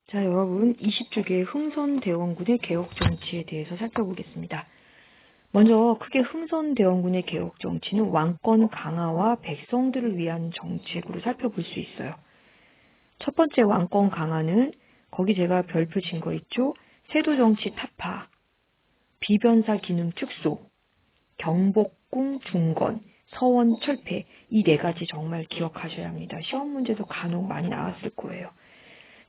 자, 여러분 20주기의 흥선대원군의 개혁정치에 대해서 살펴보겠습니다. 먼저 크게 흥선대원군의 개혁정치는 왕권 강화와 백성들을 위한 정책으로 살펴볼 수 있어요. 첫 번째 왕권 강화는 거기 제가 별표 친 거 있죠? 세도정치 타파, 비변사 기능 축소, 경복궁 중건, 서원 철폐, 이 네 가지 정말 기억하셔야 합니다. 시험 문제도 간혹 많이 나왔을 거예요.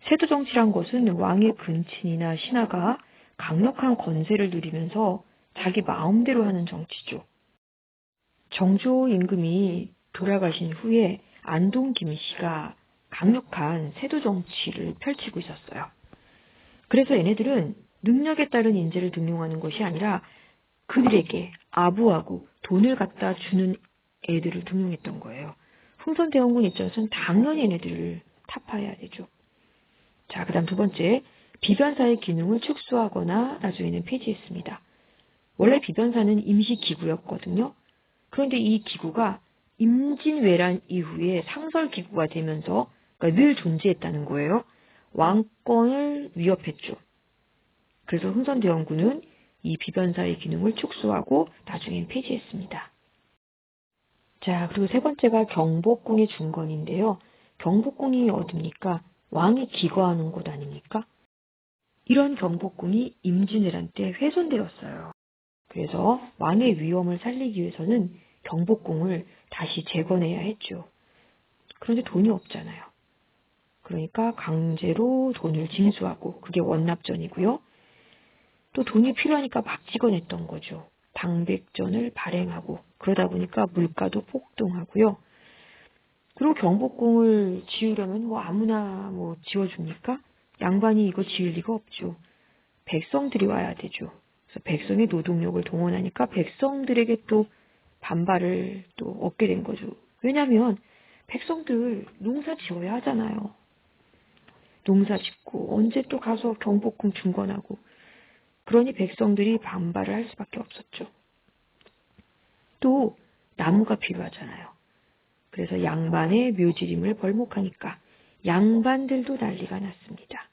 세도정치란 것은 왕의 근친이나 신하가 강력한 권세를 누리면서 자기 마음대로 하는 정치죠. 정조 임금이 돌아가신 후에 안동 김씨가 강력한 세도정치를 펼치고 있었어요. 그래서 얘네들은 능력에 따른 인재를 등용하는 것이 아니라 그들에게 아부하고 돈을 갖다 주는 애들을 등용했던 거예요. 흥선대원군 입장에서는 당연히 얘네들을 타파해야 되죠. 자, 그 다음 두 번째, 비변사의 기능을 축소하거나 나중에는 폐지했습니다. 원래 비변사는 임시기구였거든요. 그런데 이 기구가 임진왜란 이후에 상설기구가 되면서 그러니까 늘 존재했다는 거예요. 왕권을 위협했죠. 그래서 흥선대원군은 이 비변사의 기능을 축소하고 나중엔 폐지했습니다. 자, 그리고 세 번째가 경복궁의 중건인데요. 경복궁이 어딥니까? 왕이 기거하는 곳 아닙니까? 이런 경복궁이 임진왜란 때 훼손되었어요. 그래서 왕의 위엄을 살리기 위해서는 경복궁을 다시 재건해야 했죠. 그런데 돈이 없잖아요. 그러니까 강제로 돈을 징수하고 그게 원납전이고요. 또 돈이 필요하니까 막 찍어냈던 거죠. 방백전을 발행하고 그러다 보니까 물가도 폭등하고요. 그리고 경복궁을 지으려면 뭐 아무나 뭐 지어줍니까? 양반이 이거 지을 리가 없죠. 백성들이 와야 되죠. 그래서 백성의 노동력을 동원하니까 백성들에게 또 반발을 또 얻게 된 거죠. 왜냐하면 백성들 농사 지어야 하잖아요. 농사 짓고 언제 또 가서 경복궁 중건하고 그러니 백성들이 반발을 할 수밖에 없었죠. 또 나무가 필요하잖아요. 그래서 양반의 묘지림을 벌목하니까 양반들도 난리가 났습니다.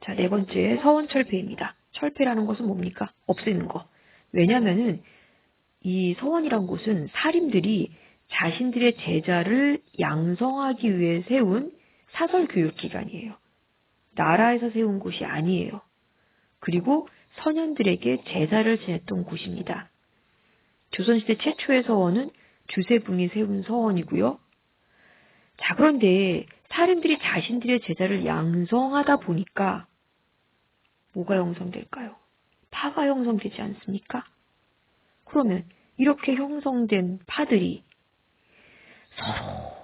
자, 네 번째 서원철폐입니다. 철폐라는 것은 뭡니까? 없애는 거. 왜냐하면은 이 서원이란 곳은 사림들이 자신들의 제자를 양성하기 위해 세운 사설교육기관이에요. 나라에서 세운 곳이 아니에요. 그리고 선현들에게 제사를 지냈던 곳입니다. 조선시대 최초의 서원은 주세붕이 세운 서원이고요. 자, 그런데 사림들이 자신들의 제자를 양성하다 보니까 뭐가 형성될까요? 파가 형성되지 않습니까? 그러면 이렇게 형성된 파들이 서로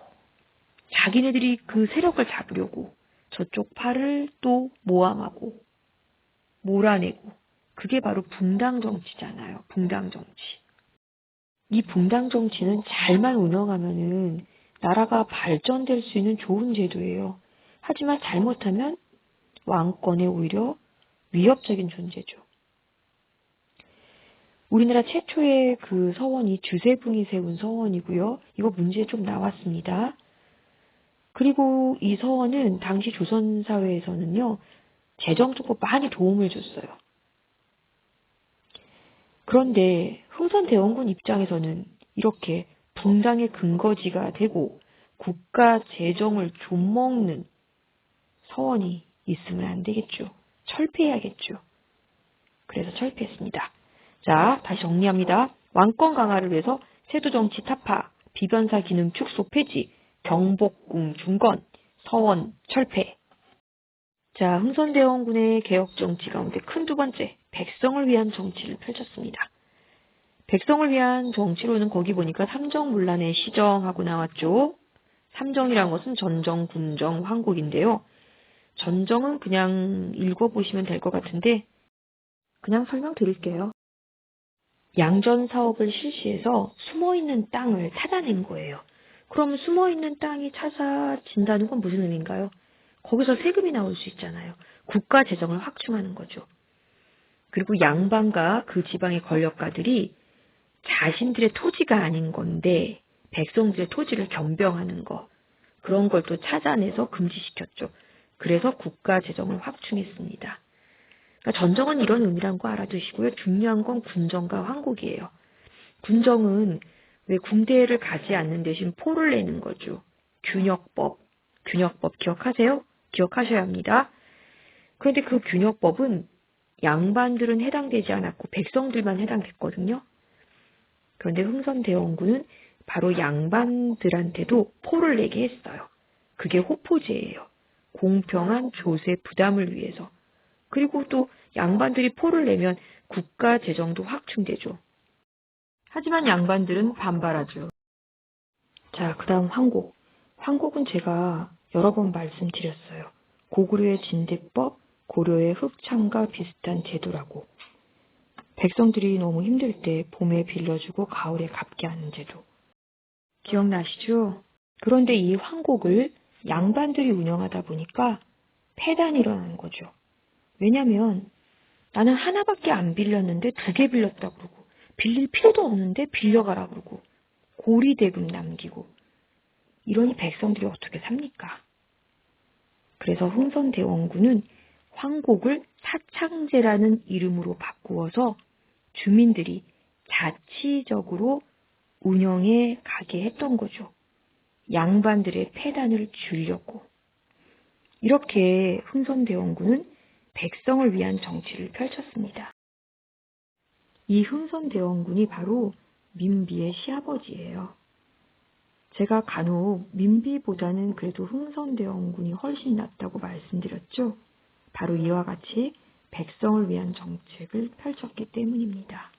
자기네들이 그 세력을 잡으려고 저쪽 파를 또 모함하고 몰아내고 그게 바로 붕당정치잖아요. 붕당정치. 이 붕당정치는 잘만 운영하면은 나라가 발전될 수 있는 좋은 제도예요. 하지만 잘못하면 왕권에 오히려 위협적인 존재죠. 우리나라 최초의 그 서원이 주세붕이 세운 서원이고요. 이거 문제에 좀 나왔습니다. 그리고 이 서원은 당시 조선사회에서는요. 재정적으로 많이 도움을 줬어요. 그런데 흥선대원군 입장에서는 이렇게 붕당의 근거지가 되고 국가 재정을 좀먹는 서원이 있으면 안 되겠죠. 철폐해야겠죠. 그래서 철폐했습니다. 자, 다시 정리합니다. 왕권 강화를 위해서 세도정치 타파, 비변사 기능 축소 폐지, 경복궁 중건, 서원 철폐. 자, 흥선대원군의 개혁정치 가운데 큰 두 번째, 백성을 위한 정치를 펼쳤습니다. 백성을 위한 정치로는 거기 보니까 삼정문란의 시정하고 나왔죠. 삼정이란 것은 전정, 군정, 황국인데요. 전정은 그냥 읽어보시면 될 것 같은데 그냥 설명드릴게요. 양전 사업을 실시해서 숨어있는 땅을 찾아낸 거예요. 그럼 숨어있는 땅이 찾아진다는 건 무슨 의미인가요? 거기서 세금이 나올 수 있잖아요. 국가 재정을 확충하는 거죠. 그리고 양반과 그 지방의 권력가들이 자신들의 토지가 아닌 건데 백성들의 토지를 겸병하는 거 그런 걸 또 찾아내서 금지시켰죠. 그래서 국가 재정을 확충했습니다. 그러니까 전정은 이런 의미란 거 알아두시고요. 중요한 건 군정과 황곡이에요. 군정은 왜 군대를 가지 않는 대신 포를 내는 거죠. 균역법 기억하세요? 기억하셔야 합니다. 그런데 그 균역법은 양반들은 해당되지 않았고 백성들만 해당됐거든요. 그런데 흥선대원군은 바로 양반들한테도 포를 내게 했어요. 그게 호포제예요. 공평한 조세 부담을 위해서. 그리고 또 양반들이 포를 내면 국가 재정도 확충되죠. 하지만 양반들은 반발하죠. 자, 그 다음 황곡. 황곡은 제가 여러 번 말씀드렸어요. 고구려의 진대법, 고려의 흑창과 비슷한 제도라고. 백성들이 너무 힘들 때 봄에 빌려주고 가을에 갚게 하는 제도. 기억나시죠? 그런데 이 황곡을 양반들이 운영하다 보니까 폐단이 일어나는 거죠. 왜냐면 나는 하나밖에 안 빌렸는데 2개 빌렸다 그러고 빌릴 필요도 없는데 빌려가라 그러고 고리대금 남기고 이러니 백성들이 어떻게 삽니까? 그래서 흥선대원군은 황곡을 사창제라는 이름으로 바꾸어서 주민들이 자치적으로 운영해 가게 했던 거죠. 양반들의 폐단을 줄이려고. 이렇게 흥선대원군은 백성을 위한 정치를 펼쳤습니다. 이 흥선대원군이 바로 민비의 시아버지예요. 제가 간혹 민비보다는 그래도 흥선대원군이 훨씬 낫다고 말씀드렸죠. 바로 이와 같이 백성을 위한 정책을 펼쳤기 때문입니다.